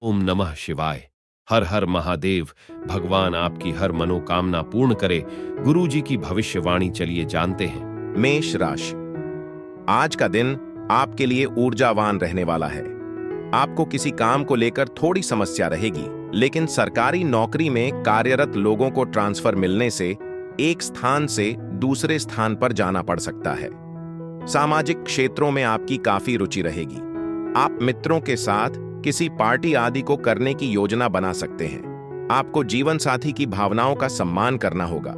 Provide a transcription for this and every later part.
ओम नमः शिवाय। हर हर महादेव। भगवान आपकी हर मनोकामना पूर्ण करे। गुरु जी की भविष्यवाणी चलिए जानते हैं। मेष राशि। आज का दिन आपके लिए ऊर्जावान रहने वाला है। आपको किसी काम को लेकर थोड़ी समस्या रहेगी, लेकिन सरकारी नौकरी में कार्यरत लोगों को ट्रांसफर मिलने से एक स्थान से दूसरे स्थान पर जाना पड़ सकता है। सामाजिक क्षेत्रों में आपकी काफी रुचि रहेगी। आप मित्रों के साथ किसी पार्टी आदि को करने की योजना बना सकते हैं। आपको जीवन साथी की भावनाओं का सम्मान करना होगा।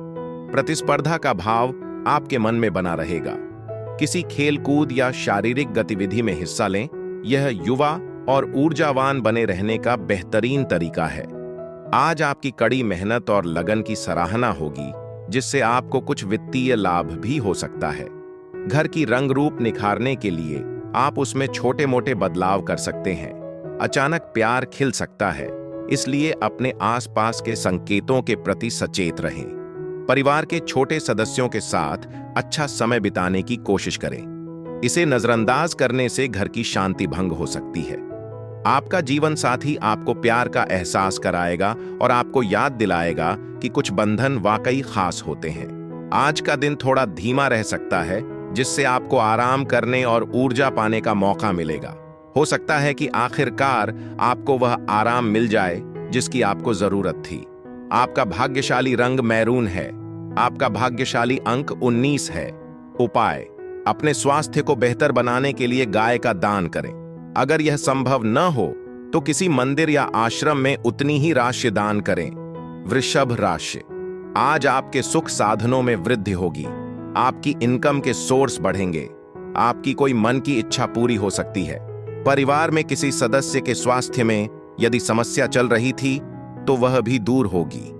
प्रतिस्पर्धा का भाव आपके मन में बना रहेगा। किसी खेल कूद या शारीरिक गतिविधि में हिस्सा लें। यह युवा और ऊर्जावान बने रहने का बेहतरीन तरीका है। आज आपकी कड़ी मेहनत और लगन की सराहना होगी, जिससे आपको कुछ वित्तीय लाभ भी हो सकता है। घर की रंग रूप निखारने के लिए आप उसमें छोटे मोटे बदलाव कर सकते हैं। अचानक प्यार खिल सकता है, इसलिए अपने आसपास के संकेतों के प्रति सचेत रहें। परिवार के छोटे सदस्यों के साथ अच्छा समय बिताने की कोशिश करें। इसे नजरअंदाज करने से घर की शांति भंग हो सकती है। आपका जीवन साथी आपको प्यार का एहसास कराएगा और आपको याद दिलाएगा कि कुछ बंधन वाकई खास होते हैं। आज का दिन थोड़ा धीमा रह सकता है, जिससे आपको आराम करने और ऊर्जा पाने का मौका मिलेगा। हो सकता है कि आखिरकार आपको वह आराम मिल जाए जिसकी आपको जरूरत थी। आपका भाग्यशाली रंग मैरून है। आपका भाग्यशाली अंक 19 है। उपाय: अपने स्वास्थ्य को बेहतर बनाने के लिए गाय का दान करें। अगर यह संभव न हो तो किसी मंदिर या आश्रम में उतनी ही राशि दान करें। वृषभ राशि। आज आपके सुख साधनों में वृद्धि होगी। आपकी इनकम के सोर्स बढ़ेंगे। आपकी कोई मन की इच्छा पूरी हो सकती है। परिवार में किसी सदस्य के स्वास्थ्य में यदि समस्या चल रही थी तो वह भी दूर होगी।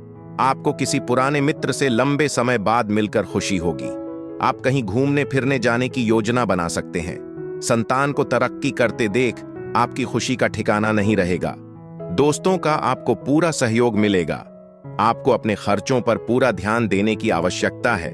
आपको किसी पुराने मित्र से लंबे समय बाद मिलकर खुशी होगी। आप कहीं घूमने फिरने जाने की योजना बना सकते हैं। संतान को तरक्की करते देख आपकी खुशी का ठिकाना नहीं रहेगा। दोस्तों का आपको पूरा सहयोग मिलेगा। आपको अपने खर्चों पर पूरा ध्यान देने की आवश्यकता है।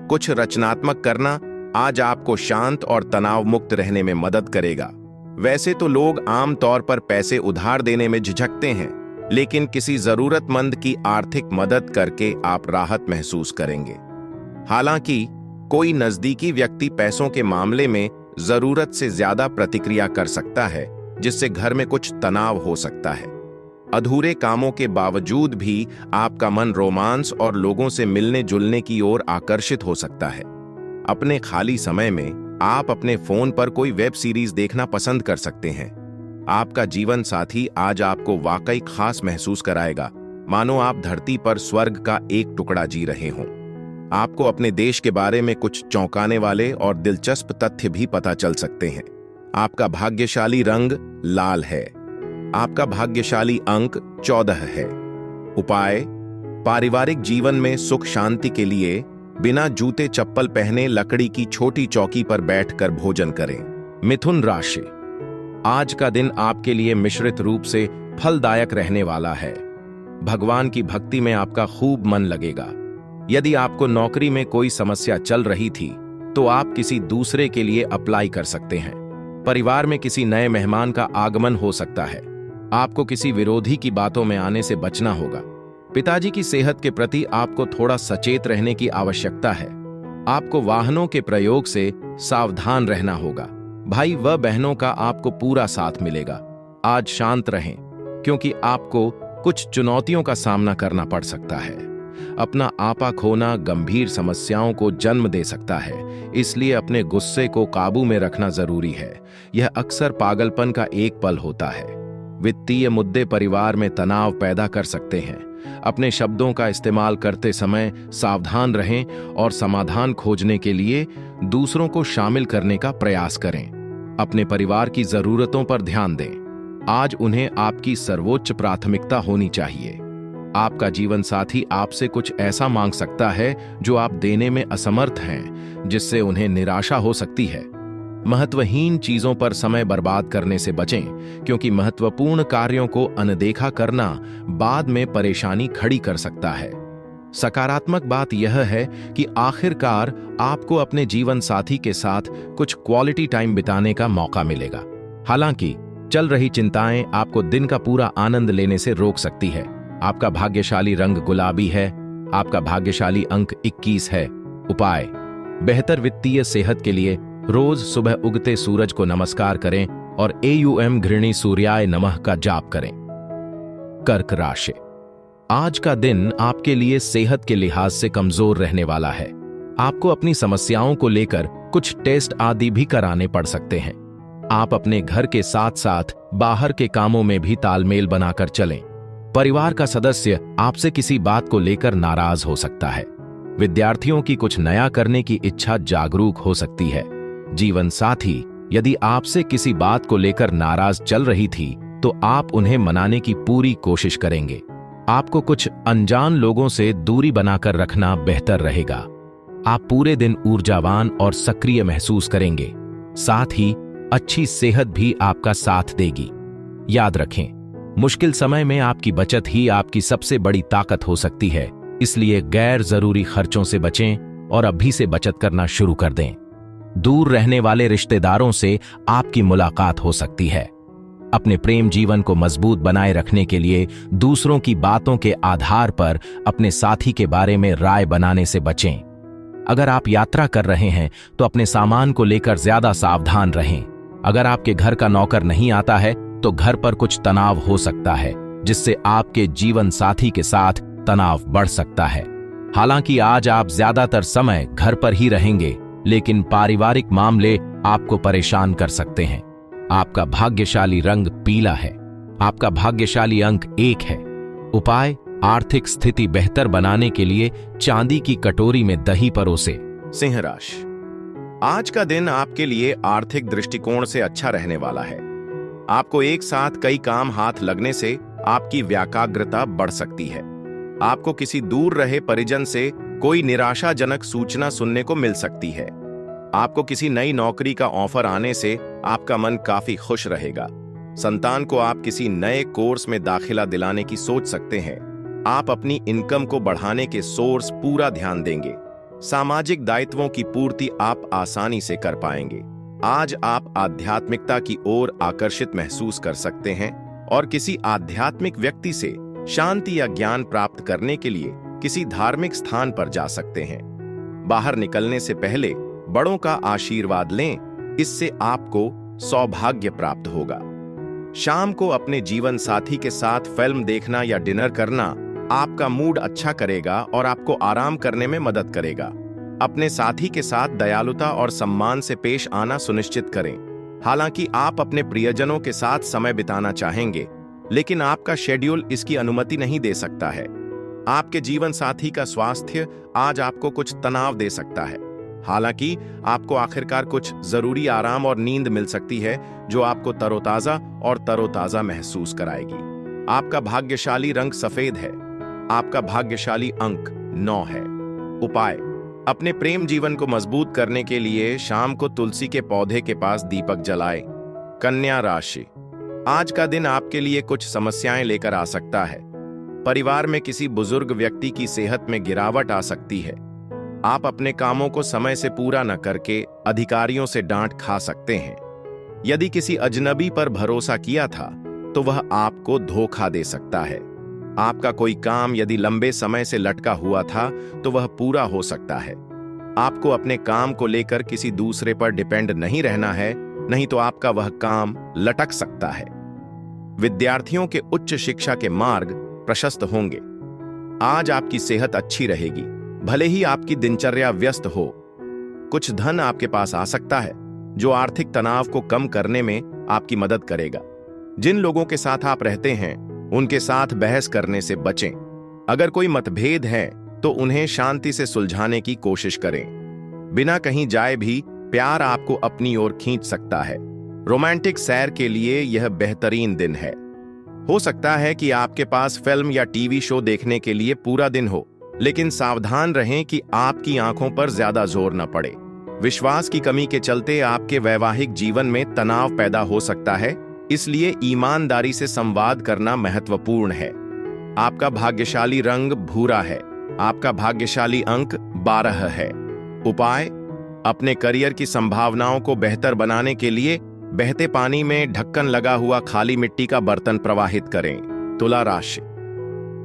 कुछ रचनात्मक करना आज आपको शांत और तनाव मुक्त रहने में मदद करेगा। वैसे तो लोग आम तौर पर पैसे उधार देने में झिझकते हैं, लेकिन किसी जरूरतमंद की आर्थिक मदद करके आप राहत महसूस करेंगे। हालांकि कोई नजदीकी व्यक्ति पैसों के मामले में जरूरत से ज्यादा प्रतिक्रिया कर सकता है, जिससे घर में कुछ तनाव हो सकता है। अधूरे कामों के बावजूद भी आपका मन रोमांस और लोगों से मिलने जुलने की ओर आकर्षित हो सकता है। अपने खाली समय में आप अपने फोन पर कोई वेब सीरीज देखना पसंद कर सकते हैं। आपका जीवन साथी आज आपको वाकई खास महसूस कराएगा, मानो आप धरती पर स्वर्ग का एक टुकड़ा जी रहे हों। आपको अपने देश के बारे में कुछ चौंकाने वाले और दिलचस्प तथ्य भी पता चल सकते हैं। आपका भाग्यशाली रंग लाल है। आपका भाग्यशाली अंक 14 है। उपाय: पारिवारिक जीवन में सुख शांति के लिए बिना जूते चप्पल पहने लकड़ी की छोटी चौकी पर बैठकर भोजन करें। मिथुन राशि। आज का दिन आपके लिए मिश्रित रूप से फलदायक रहने वाला है। भगवान की भक्ति में आपका खूब मन लगेगा। यदि आपको नौकरी में कोई समस्या चल रही थी तो आप किसी दूसरे के लिए अप्लाई कर सकते हैं। परिवार में किसी नए मेहमान का आगमन हो सकता है। आपको किसी विरोधी की बातों में आने से बचना होगा। पिताजी की सेहत के प्रति आपको थोड़ा सचेत रहने की आवश्यकता है। आपको वाहनों के प्रयोग से सावधान रहना होगा। भाई व बहनों का आपको पूरा साथ मिलेगा। आज शांत रहें, क्योंकि आपको कुछ चुनौतियों का सामना करना पड़ सकता है। अपना आपा खोना गंभीर समस्याओं को जन्म दे सकता है, इसलिए अपने गुस्से को काबू में रखना जरूरी है। यह अक्सर पागलपन का एक पल होता है। वित्तीय मुद्दे परिवार में तनाव पैदा कर सकते हैं। अपने शब्दों का इस्तेमाल करते समय सावधान रहें और समाधान खोजने के लिए दूसरों को शामिल करने का प्रयास करें। अपने परिवार की जरूरतों पर ध्यान दें। आज उन्हें आपकी सर्वोच्च प्राथमिकता होनी चाहिए। आपका जीवन साथी आपसे कुछ ऐसा मांग सकता है जो आप देने में असमर्थ हैं, जिससे उन्हें निराशा हो सकती है। महत्वहीन चीजों पर समय बर्बाद करने से बचें, क्योंकि महत्वपूर्ण कार्यों को अनदेखा करना बाद में परेशानी खड़ी कर सकता है। सकारात्मक बात यह है कि आखिरकार आपको अपने जीवन साथी के साथ कुछ क्वालिटी टाइम बिताने का मौका मिलेगा। हालांकि चल रही चिंताएं आपको दिन का पूरा आनंद लेने से रोक सकती है। आपका भाग्यशाली रंग गुलाबी है। आपका भाग्यशाली अंक 21 है। उपाय: बेहतर वित्तीय सेहत के लिए रोज सुबह उगते सूरज को नमस्कार करें और AUM घृणी सूर्याय नमः का जाप करें। कर्क राशि: आज का दिन आपके लिए सेहत के लिहाज से कमजोर रहने वाला है। आपको अपनी समस्याओं को लेकर कुछ टेस्ट आदि भी कराने पड़ सकते हैं। आप अपने घर के साथ साथ बाहर के कामों में भी तालमेल बनाकर चलें। परिवार का सदस्य आपसे किसी बात को लेकर नाराज हो सकता है। विद्यार्थियों की कुछ नया करने की इच्छा जागरूक हो सकती है। जीवन साथी यदि आपसे किसी बात को लेकर नाराज चल रही थी तो आप उन्हें मनाने की पूरी कोशिश करेंगे। आपको कुछ अनजान लोगों से दूरी बनाकर रखना बेहतर रहेगा। आप पूरे दिन ऊर्जावान और सक्रिय महसूस करेंगे। साथ ही अच्छी सेहत भी आपका साथ देगी। याद रखें, मुश्किल समय में आपकी बचत ही आपकी सबसे बड़ी ताकत हो सकती है। इसलिए गैर जरूरी खर्चों से बचें और अभी से बचत करना शुरू कर दें। दूर रहने वाले रिश्तेदारों से आपकी मुलाकात हो सकती है। अपने प्रेम जीवन को मजबूत बनाए रखने के लिए दूसरों की बातों के आधार पर अपने साथी के बारे में राय बनाने से बचें। अगर आप यात्रा कर रहे हैं तो अपने सामान को लेकर ज्यादा सावधान रहें। अगर आपके घर का नौकर नहीं आता है तो घर पर कुछ तनाव हो सकता है, जिससे आपके जीवन साथी के साथ तनाव बढ़ सकता है। हालांकि आज आप ज्यादातर समय घर पर ही रहेंगे, लेकिन पारिवारिक मामले आपको परेशान कर सकते हैं। आपका भाग्यशाली रंग पीला है। आपका भाग्यशाली अंक 1 है। उपाय: आर्थिक स्थिति बेहतर बनाने के लिए चांदी की कटोरी में दही परोसे। सिंह राशि: आज का दिन आपके लिए आर्थिक दृष्टिकोण से अच्छा रहने वाला है। आपको एक साथ कई काम हाथ लगने से आपकी व्याकाग्रता बढ़ सकती है। आपको किसी दूर रहे परिजन से कोई निराशाजनक सूचना सुनने को मिल सकती है। आपको किसी नई नौकरी का ऑफर आने से आपका मन काफी खुश रहेगा। संतान को आप किसी नए कोर्स में दाखिला दिलाने की सोच सकते हैं। आप अपनी इनकम को बढ़ाने के सोर्स पूरा ध्यान देंगे। सामाजिक दायित्वों की पूर्ति आप आसानी से कर पाएंगे। आज आप आध्यात्मिकता की ओर आकर्षित महसूस कर सकते हैं और किसी आध्यात्मिक व्यक्ति से शांति या ज्ञान प्राप्त करने के लिए किसी धार्मिक स्थान पर जा सकते हैं। बाहर निकलने से पहले बड़ों का आशीर्वाद लें, इससे आपको सौभाग्य प्राप्त होगा। शाम को अपने जीवन साथी के साथ फिल्म देखना या डिनर करना आपका मूड अच्छा करेगा और आपको आराम करने में मदद करेगा। अपने साथी के साथ दयालुता और सम्मान से पेश आना सुनिश्चित करें। हालांकि आप अपने प्रियजनों के साथ समय बिताना चाहेंगे, लेकिन आपका शेड्यूल इसकी अनुमति नहीं दे सकता है। आपके जीवन साथी का स्वास्थ्य आज आपको कुछ तनाव दे सकता है। हालांकि आपको आखिरकार कुछ जरूरी आराम और नींद मिल सकती है, जो आपको तरोताजा महसूस कराएगी। आपका भाग्यशाली रंग सफेद है। आपका भाग्यशाली अंक 9 है। उपाय: अपने प्रेम जीवन को मजबूत करने के लिए शाम को तुलसी के पौधे के पास दीपक जलाएं। कन्या राशि: आज का दिन आपके लिए कुछ समस्याएं लेकर आ सकता है। परिवार में किसी बुजुर्ग व्यक्ति की सेहत में गिरावट आ सकती है। आप अपने कामों को समय से पूरा न करके अधिकारियों से डांट खा सकते हैं। यदि किसी अजनबी पर भरोसा किया था तो वह आपको धोखा दे सकता है। आपका कोई काम यदि लंबे समय से लटका हुआ था तो वह पूरा हो सकता है। आपको अपने काम को लेकर किसी दूसरे पर डिपेंड नहीं रहना है, नहीं तो आपका वह काम लटक सकता है। विद्यार्थियों के उच्च शिक्षा के मार्ग प्रशस्त होंगे। आज आपकी सेहत अच्छी रहेगी, भले ही आपकी दिनचर्या व्यस्त हो। कुछ धन आपके पास आ सकता है जो आर्थिक तनाव को कम करने में आपकी मदद करेगा। जिन लोगों के साथ आप रहते हैं उनके साथ बहस करने से बचें। अगर कोई मतभेद है तो उन्हें शांति से सुलझाने की कोशिश करें। बिना कहीं जाए भी प्यार आपको अपनी ओर खींच सकता है। रोमांटिक सैर के लिए यह बेहतरीन दिन है। हो सकता है कि आपके पास फिल्म या टीवी शो देखने के लिए पूरा दिन हो, लेकिन सावधान रहें कि आपकी आंखों पर ज्यादा जोर न पड़े। विश्वास की कमी के चलते आपके वैवाहिक जीवन में तनाव पैदा हो सकता है, इसलिए ईमानदारी से संवाद करना महत्वपूर्ण है। आपका भाग्यशाली रंग भूरा है। आपका भाग्यशाली अंक 12 है। उपाय: अपने करियर की संभावनाओं को बेहतर बनाने के लिए बहते पानी में ढक्कन लगा हुआ खाली मिट्टी का बर्तन प्रवाहित करें। तुला राशि,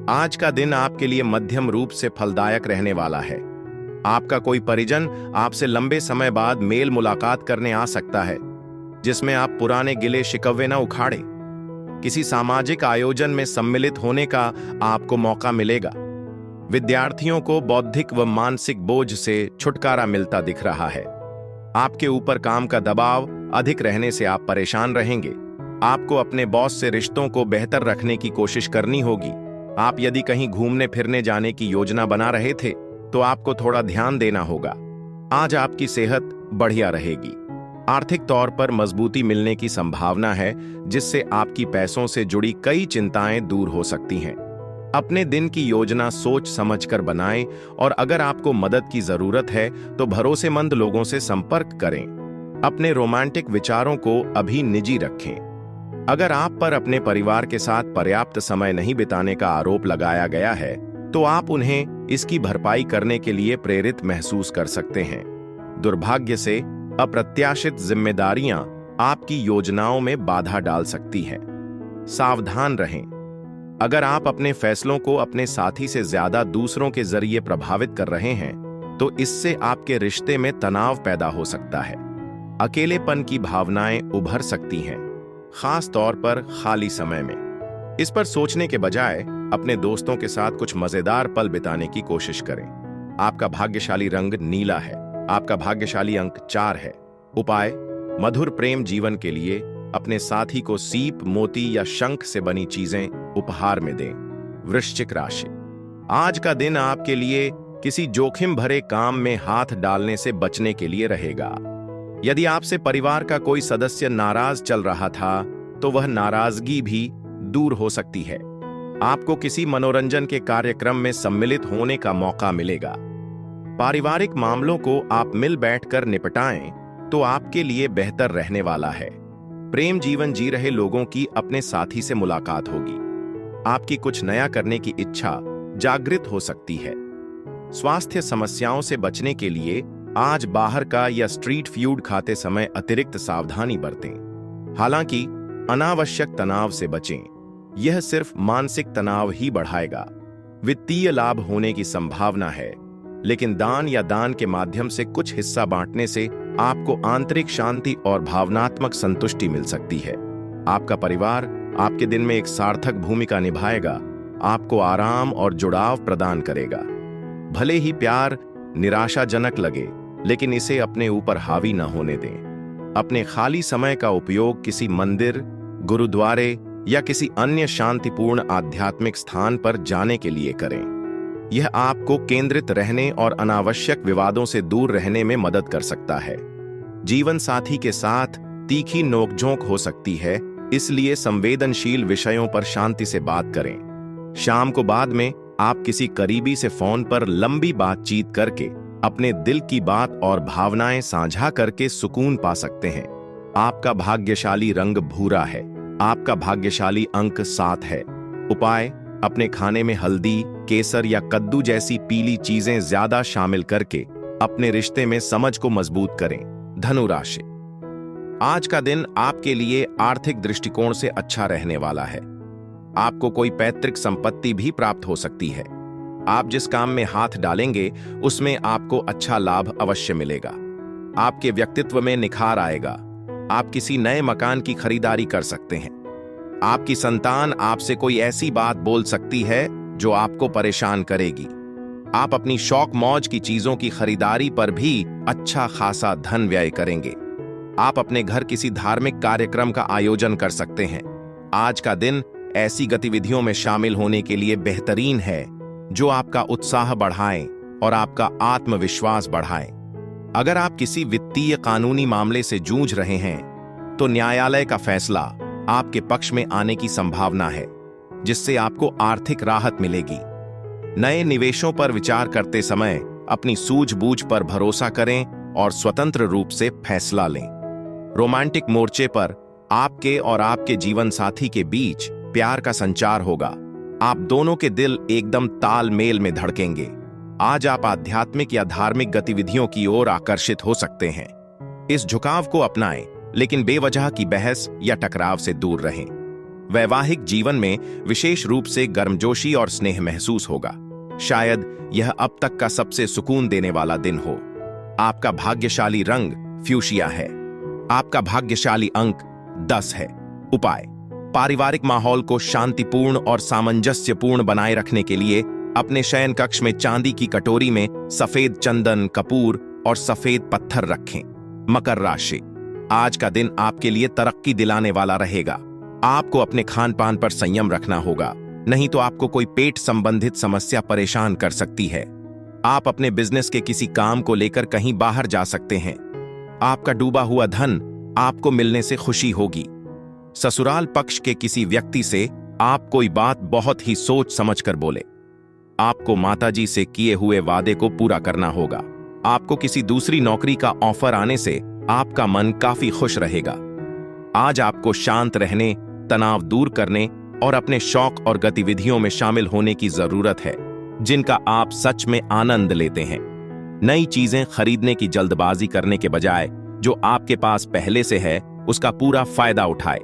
आज का दिन आपके लिए मध्यम रूप से फलदायक रहने वाला है। आपका कोई परिजन आपसे लंबे समय बाद मेल मुलाकात करने आ सकता है, जिसमें आप पुराने गिले शिकवे न उखाड़ें। किसी सामाजिक आयोजन में सम्मिलित होने का आपको मौका मिलेगा। विद्यार्थियों को बौद्धिक व मानसिक बोझ से छुटकारा मिलता दिख रहा है। आपके ऊपर काम का दबाव अधिक रहने से आप परेशान रहेंगे। आपको अपने बॉस से रिश्तों को बेहतर रखने की कोशिश करनी होगी। आप यदि कहीं घूमने फिरने जाने की योजना बना रहे थे तो आपको थोड़ा ध्यान देना होगा। आज आपकी सेहत बढ़िया रहेगी। आर्थिक तौर पर मजबूती मिलने की संभावना है, जिससे आपकी पैसों से जुड़ी कई चिंताएं दूर हो सकती हैं। अपने दिन की योजना सोच समझकर बनाएं और अगर आपको मदद की जरूरत है तो भरोसेमंद लोगों से संपर्क करें। अपने रोमांटिक विचारों को अभी निजी रखें। अगर आप पर अपने परिवार के साथ पर्याप्त समय नहीं बिताने का आरोप लगाया गया है तो आप उन्हें इसकी भरपाई करने के लिए प्रेरित महसूस कर सकते हैं। दुर्भाग्य से अप्रत्याशित जिम्मेदारियां आपकी योजनाओं में बाधा डाल सकती हैं। सावधान रहें। अगर आप अपने फैसलों को अपने साथी से ज्यादा दूसरों के जरिए प्रभावित कर रहे हैं तो इससे आपके रिश्ते में तनाव पैदा हो सकता है। अकेलेपन की भावनाएं उभर सकती हैं, खास तौर पर खाली समय में। इस पर सोचने के बजाय अपने दोस्तों के साथ कुछ मजेदार पल बिताने की कोशिश करें। आपका भाग्यशाली रंग नीला है। आपका भाग्यशाली अंक 4 है। उपाय, मधुर प्रेम जीवन के लिए अपने साथी को सीप, मोती या शंख से बनी चीजें उपहार में दें। वृश्चिक राशि, आज का दिन आपके लिए किसी जोखिम भरे काम में हाथ डालने से बचने के लिए रहेगा। यदि आपसे परिवार का कोई सदस्य नाराज चल रहा था तो वह नाराजगी भी दूर हो सकती है। आपको किसी मनोरंजन के कार्यक्रम में सम्मिलित होने का मौका मिलेगा। पारिवारिक मामलों को आप मिल बैठकर निपटाएं तो आपके लिए बेहतर रहने वाला है। प्रेम जीवन जी रहे लोगों की अपने साथी से मुलाकात होगी। आपकी कुछ नया करने की इच्छा जागृत हो सकती है। स्वास्थ्य समस्याओं से बचने के लिए आज बाहर का या स्ट्रीट फूड खाते समय अतिरिक्त सावधानी बरतें। हालांकि अनावश्यक तनाव से बचें, यह सिर्फ मानसिक तनाव ही बढ़ाएगा। वित्तीय लाभ होने की संभावना है, लेकिन दान या दान के माध्यम से कुछ हिस्सा बांटने से आपको आंतरिक शांति और भावनात्मक संतुष्टि मिल सकती है। आपका परिवार आपके दिन में एक सार्थक भूमिका निभाएगा, आपको आराम और जुड़ाव प्रदान करेगा। भले ही प्यार निराशाजनक लगे, लेकिन इसे अपने ऊपर हावी न होने दें। अपने खाली समय का उपयोग किसी मंदिर, गुरुद्वारे या किसी अन्य शांतिपूर्ण आध्यात्मिक स्थान पर जाने के लिए करें। यह आपको केंद्रित रहने और अनावश्यक विवादों से दूर रहने में मदद कर सकता है। जीवन साथी के साथ तीखी नोकझोंक हो सकती है, इसलिए संवेदनशील विषयों पर शांति से बात करें। शाम को बाद में आप किसी करीबी से फोन पर लंबी बातचीत करके अपने दिल की बात और भावनाएं साझा करके सुकून पा सकते हैं। आपका भाग्यशाली रंग भूरा है। आपका भाग्यशाली अंक 7 है। उपाय, अपने खाने में हल्दी, केसर या कद्दू जैसी पीली चीजें ज्यादा शामिल करके अपने रिश्ते में समझ को मजबूत करें। धनु राशि, आज का दिन आपके लिए आर्थिक दृष्टिकोण से अच्छा रहने वाला है। आपको कोई पैतृक संपत्ति भी प्राप्त हो सकती है। आप जिस काम में हाथ डालेंगे उसमें आपको अच्छा लाभ अवश्य मिलेगा। आपके व्यक्तित्व में निखार आएगा। आप किसी नए मकान की खरीदारी कर सकते हैं। आपकी संतान आपसे कोई ऐसी बात बोल सकती है जो आपको परेशान करेगी। आप अपनी शौक मौज की चीजों की खरीदारी पर भी अच्छा खासा धन व्यय करेंगे। आप अपने घर किसी धार्मिक कार्यक्रम का आयोजन कर सकते हैं। आज का दिन ऐसी गतिविधियों में शामिल होने के लिए बेहतरीन है जो आपका उत्साह बढ़ाएं और आपका आत्मविश्वास बढ़ाएं। अगर आप किसी वित्तीय कानूनी मामले से जूझ रहे हैं तो न्यायालय का फैसला आपके पक्ष में आने की संभावना है, जिससे आपको आर्थिक राहत मिलेगी। नए निवेशों पर विचार करते समय अपनी सूझबूझ पर भरोसा करें और स्वतंत्र रूप से फैसला लें। रोमांटिक मोर्चे पर आपके और आपके जीवन साथी के बीच प्यार का संचार होगा। आप दोनों के दिल एकदम तालमेल में धड़केंगे। आज आप आध्यात्मिक या धार्मिक गतिविधियों की ओर आकर्षित हो सकते हैं। इस झुकाव को अपनाएं लेकिन बेवजह की बहस या टकराव से दूर रहें। वैवाहिक जीवन में विशेष रूप से गर्मजोशी और स्नेह महसूस होगा। शायद यह अब तक का सबसे सुकून देने वाला दिन हो। आपका भाग्यशाली रंग फ्यूशिया है। आपका भाग्यशाली अंक 10 है। उपाय: पारिवारिक माहौल को शांतिपूर्ण और सामंजस्यपूर्ण बनाए रखने के लिए अपने शयन कक्ष में चांदी की कटोरी में सफेद चंदन, कपूर और सफेद पत्थर रखें। मकर राशि: आज का दिन आपके लिए तरक्की दिलाने वाला रहेगा। आपको अपने खान पान पर संयम रखना होगा, नहीं तो आपको कोई पेट संबंधित समस्या परेशान कर सकती है। आप अपने बिजनेस के किसी काम को लेकर कहीं बाहर जा सकते हैं। आपका डूबा हुआ धन आपको मिलने से खुशी होगी। ससुराल पक्ष के किसी व्यक्ति से आप कोई बात बहुत ही सोच समझकर बोले। आपको माताजी से किए हुए वादे को पूरा करना होगा। आपको किसी दूसरी नौकरी का ऑफर आने से आपका मन काफी खुश रहेगा। आज आपको शांत रहने, तनाव दूर करने और अपने शौक और गतिविधियों में शामिल होने की जरूरत है, जिनका आप सच में आनंद लेते हैं। नई चीजें खरीदने की जल्दबाजी करने के बजाय जो आपके पास पहले से है उसका पूरा फायदा उठाए।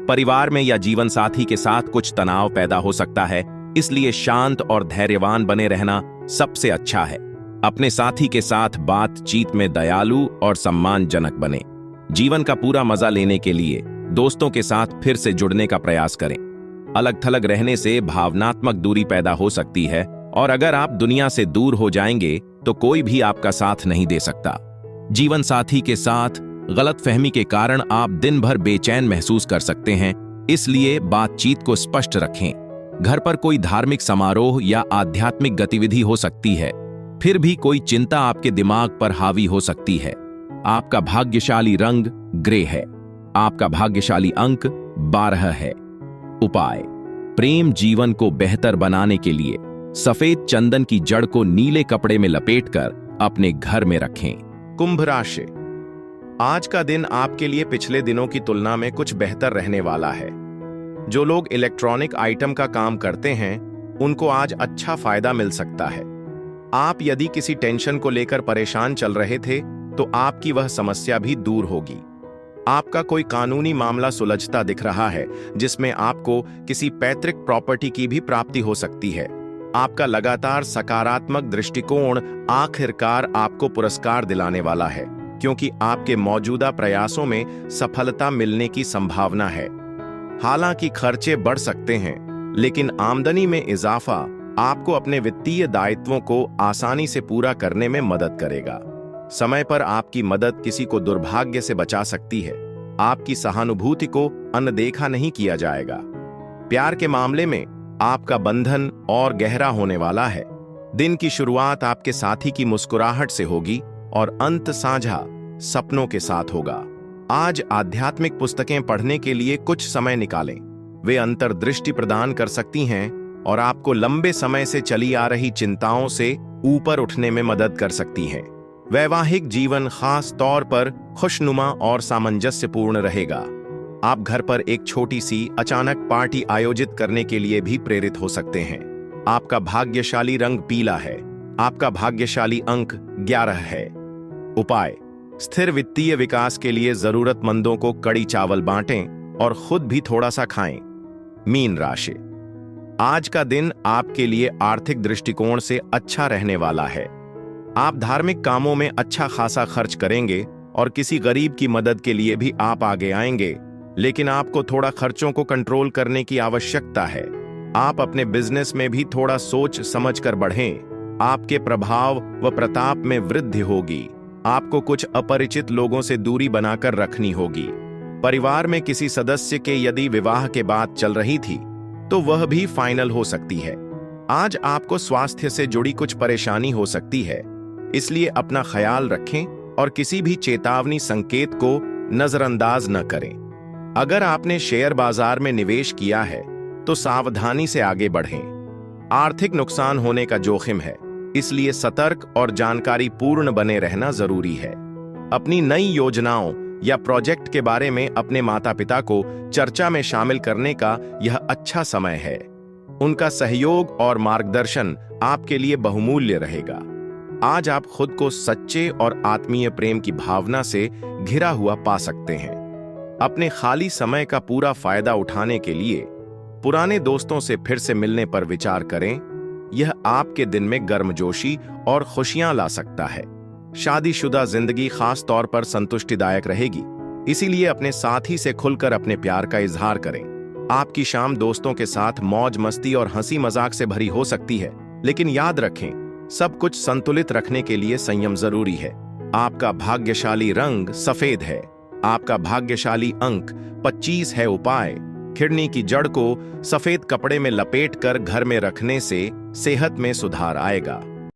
परिवार में या जीवन साथी के साथ कुछ तनाव पैदा हो सकता है, इसलिए शांत और धैर्यवान बने रहना सबसे अच्छा है। अपने साथी के साथ बातचीत में दयालु और सम्मानजनक बने। जीवन का पूरा मजा लेने के लिए दोस्तों के साथ फिर से जुड़ने का प्रयास करें। अलग थलग रहने से भावनात्मक दूरी पैदा हो सकती है, और अगर आप दुनिया से दूर हो जाएंगे तो कोई भी आपका साथ नहीं दे सकता। जीवन साथी के साथ गलतफहमी के कारण आप दिन भर बेचैन महसूस कर सकते हैं, इसलिए बातचीत को स्पष्ट रखें। घर पर कोई धार्मिक समारोह या आध्यात्मिक गतिविधि हो सकती है, फिर भी कोई चिंता आपके दिमाग पर हावी हो सकती है। आपका भाग्यशाली रंग ग्रे है। आपका भाग्यशाली अंक 12 है। उपाय: प्रेम जीवन को बेहतर बनाने के लिए सफेद चंदन की जड़ को नीले कपड़े में लपेटकर अपने घर में रखें। कुंभ राशि: आज का दिन आपके लिए पिछले दिनों की तुलना में कुछ बेहतर रहने वाला है। जो लोग इलेक्ट्रॉनिक आइटम का काम करते हैं, उनको आज अच्छा फायदा मिल सकता है। आप यदि किसी टेंशन को लेकर परेशान चल रहे थे, तो आपकी वह समस्या भी दूर होगी। आपका कोई कानूनी मामला सुलझता दिख रहा है, जिसमें आपको किसी पैतृक प्रॉपर्टी की भी प्राप्ति हो सकती है। आपका लगातार सकारात्मक दृष्टिकोण आखिरकार आपको पुरस्कार दिलाने वाला है, क्योंकि आपके मौजूदा प्रयासों में सफलता मिलने की संभावना है। हालांकि खर्चे बढ़ सकते हैं, लेकिन आमदनी में इजाफा आपको अपने वित्तीय दायित्वों को आसानी से पूरा करने में मदद करेगा। समय पर आपकी मदद किसी को दुर्भाग्य से बचा सकती है। आपकी सहानुभूति को अनदेखा नहीं किया जाएगा। प्यार के मामले में आपका बंधन और गहरा होने वाला है। दिन की शुरुआत आपके साथी की मुस्कुराहट से होगी और अंत साझा सपनों के साथ होगा। आज आध्यात्मिक पुस्तकें पढ़ने के लिए कुछ समय निकालें। वे अंतर्दृष्टि प्रदान कर सकती हैं और आपको लंबे समय से चली आ रही चिंताओं से ऊपर उठने में मदद कर सकती हैं। वैवाहिक जीवन खास तौर पर खुशनुमा और सामंजस्यपूर्ण रहेगा। आप घर पर एक छोटी सी अचानक पार्टी आयोजित करने के लिए भी प्रेरित हो सकते हैं। आपका भाग्यशाली रंग पीला है। आपका भाग्यशाली अंक 11 है। उपाय: स्थिर वित्तीय विकास के लिए जरूरतमंदों को कड़ी चावल बांटें और खुद भी थोड़ा सा खाएं। मीन राशि: आज का दिन आपके लिए आर्थिक दृष्टिकोण से अच्छा रहने वाला है। आप धार्मिक कामों में अच्छा खासा खर्च करेंगे और किसी गरीब की मदद के लिए भी आप आगे आएंगे, लेकिन आपको थोड़ा खर्चों को कंट्रोल करने की आवश्यकता है। आप अपने बिजनेस में भी थोड़ा सोच समझकर बढ़ें। आपके प्रभाव व प्रताप में वृद्धि होगी। आपको कुछ अपरिचित लोगों से दूरी बनाकर रखनी होगी। परिवार में किसी सदस्य के यदि विवाह के बात चल रही थी, तो वह भी फाइनल हो सकती है। आज आपको स्वास्थ्य से जुड़ी कुछ परेशानी हो सकती है, इसलिए अपना ख्याल रखें और किसी भी चेतावनी संकेत को नजरअंदाज न करें। अगर आपने शेयर बाजार में निवेश किया है, तो सावधानी से आगे बढ़ें। आर्थिक नुकसान होने का जोखिम है, इसलिए सतर्क और जानकारी पूर्ण बने रहना जरूरी है। अपनी नई योजनाओं या प्रोजेक्ट के बारे में अपने माता पिता को चर्चा में शामिल करने का यह अच्छा समय है। उनका सहयोग और मार्गदर्शन आपके लिए बहुमूल्य रहेगा। आज आप खुद को सच्चे और आत्मीय प्रेम की भावना से घिरा हुआ पा सकते हैं। अपने खाली समय का पूरा फायदा उठाने के लिए पुराने दोस्तों से फिर से मिलने पर विचार करें। यह आपके दिन में गर्मजोशी और खुशियां ला सकता है। शादीशुदा जिंदगी खास तौर पर संतुष्टिदायक रहेगी, इसीलिए अपने साथी से खुलकर अपने प्यार का इजहार करें। आपकी शाम दोस्तों के साथ मौज मस्ती और हंसी मजाक से भरी हो सकती है, लेकिन याद रखें, सब कुछ संतुलित रखने के लिए संयम जरूरी है। आपका भाग्यशाली रंग सफेद है। आपका भाग्यशाली अंक 25 है। उपाय: खिड़नी की जड़ को सफेद कपड़े में लपेटकर घर में रखने से सेहत में सुधार आएगा।